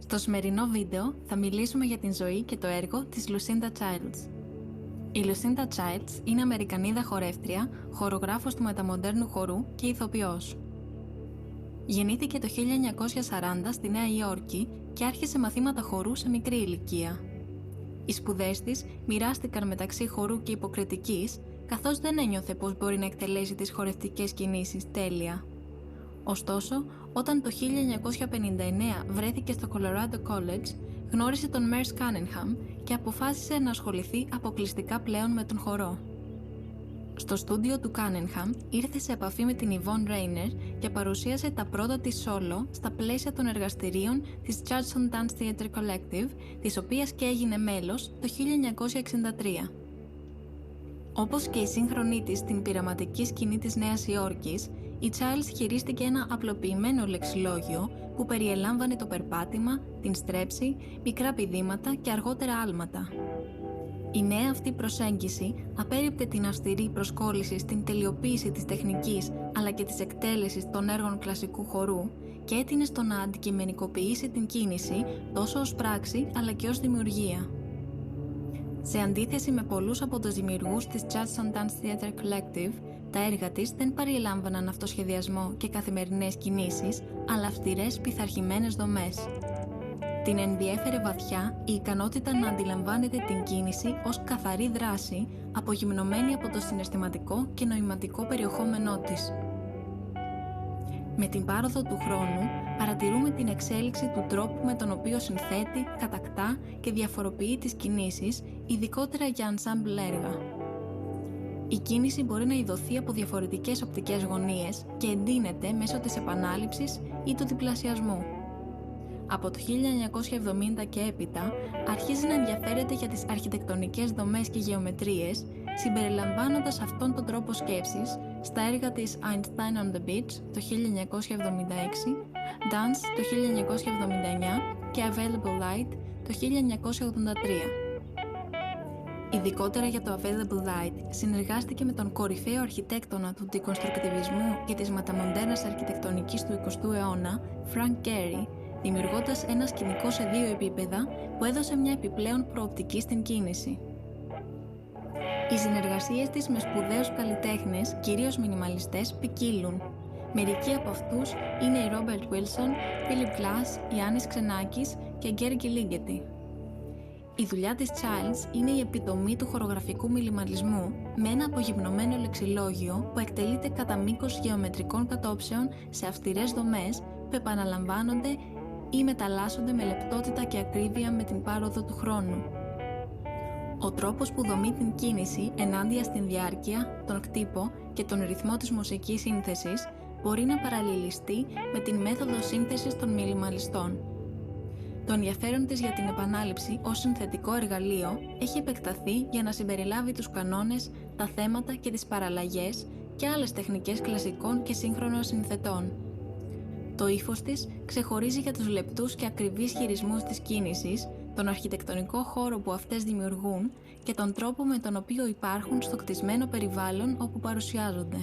Στο σημερινό βίντεο θα μιλήσουμε για την ζωή και το έργο της Lucinda Childs. Η Lucinda Childs είναι Αμερικανίδα χορεύτρια, χορογράφος του μεταμοντέρνου χορού και ηθοποιός. Γεννήθηκε το 1940 στη Νέα Υόρκη και άρχισε μαθήματα χορού σε μικρή ηλικία. Οι σπουδές της μοιράστηκαν μεταξύ χορού και υποκριτικής, καθώς δεν ένιωθε πως μπορεί να εκτελέσει τις χορευτικές κινήσεις τέλεια. Ωστόσο, όταν το 1959 βρέθηκε στο Colorado College, γνώρισε τον Merce Cunningham και αποφάσισε να ασχοληθεί αποκλειστικά πλέον με τον χορό. Στο στούντιο του Cunningham ήρθε σε επαφή με την Yvonne Rainer και παρουσίασε τα πρώτα της solo στα πλαίσια των εργαστηρίων της Judson Dance Theatre Collective, της οποίας και έγινε μέλος το 1963. Όπως και η σύγχρονή της στην πειραματική σκηνή της Νέας Υόρκης, η Childs χειρίστηκε ένα απλοποιημένο λεξιλόγιο που περιελάμβανε το περπάτημα, την στρέψη, μικρά πηδήματα και αργότερα άλματα. Η νέα αυτή προσέγγιση απέρριπτε την αυστηρή προσκόλληση στην τελειοποίηση της τεχνικής αλλά και της εκτέλεσης των έργων κλασικού χορού και έτεινε στο να αντικειμενικοποιήσει την κίνηση τόσο ως πράξη αλλά και ως δημιουργία. Σε αντίθεση με πολλούς από τους δημιουργούς της Judson Dance Theatre Collective, τα έργα της δεν παριλάμβαναν αυτοσχεδιασμό και καθημερινές κινήσεις, αλλά αυστηρές πειθαρχημένες δομές. Την ενδιέφερε βαθιά η ικανότητα να αντιλαμβάνεται την κίνηση ως καθαρή δράση, απογυμνωμένη από το συναισθηματικό και νοηματικό περιεχόμενό της. Με την πάροδο του χρόνου, παρατηρούμε την εξέλιξη του τρόπου με τον οποίο συνθέτει, κατακτά και διαφοροποιεί τις κινήσεις, ειδικότερα για ensemble έργα. Η κίνηση μπορεί να ειδωθεί από διαφορετικές οπτικές γωνίες και εντείνεται μέσω της επανάληψης ή του διπλασιασμού. Από το 1970 και έπειτα αρχίζει να ενδιαφέρεται για τις αρχιτεκτονικές δομές και γεωμετρίες, συμπεριλαμβάνοντας αυτόν τον τρόπο σκέψης στα έργα της Einstein on the Beach το 1976, Dance το 1979 και Available Light το 1983. Ειδικότερα για το Available Light, συνεργάστηκε με τον κορυφαίο αρχιτέκτονα του ντεκονστρουκτιβισμού και της μεταμοντέρνας αρχιτεκτονικής του 20ου αιώνα, Frank Gehry, δημιουργώντας ένα σκηνικό σε δύο επίπεδα που έδωσε μια επιπλέον προοπτική στην κίνηση. Οι συνεργασίες της με σπουδαίους καλλιτέχνες, κυρίως μινιμαλιστές, ποικίλουν. Μερικοί από αυτούς είναι οι Robert Wilson, Philip Glass, Γιάννης Ξενάκης και Γκέργι Λίγκετι. Η δουλειά της Childs είναι η επιτομή του χορογραφικού μινιμαλισμού με ένα απογυμνωμένο λεξιλόγιο που εκτελείται κατά μήκος γεωμετρικών κατόψεων σε αυστηρές δομές που επαναλαμβάνονται ή μεταλλάσσονται με λεπτότητα και ακρίβεια με την πάροδο του χρόνου. Ο τρόπος που δομεί την κίνηση ενάντια στην διάρκεια, τον κτύπο και τον ρυθμό της μουσικής σύνθεσης μπορεί να παραλληλιστεί με την μέθοδο σύνθεσης των μινιμαλιστών. Το ενδιαφέρον της για την επανάληψη ως συνθετικό εργαλείο έχει επεκταθεί για να συμπεριλάβει τους κανόνες, τα θέματα και τις παραλλαγές και άλλες τεχνικές κλασικών και σύγχρονων συνθετών. Το ύφος της ξεχωρίζει για τους λεπτούς και ακριβείς χειρισμούς της κίνησης, τον αρχιτεκτονικό χώρο που αυτές δημιουργούν και τον τρόπο με τον οποίο υπάρχουν στο κτισμένο περιβάλλον όπου παρουσιάζονται.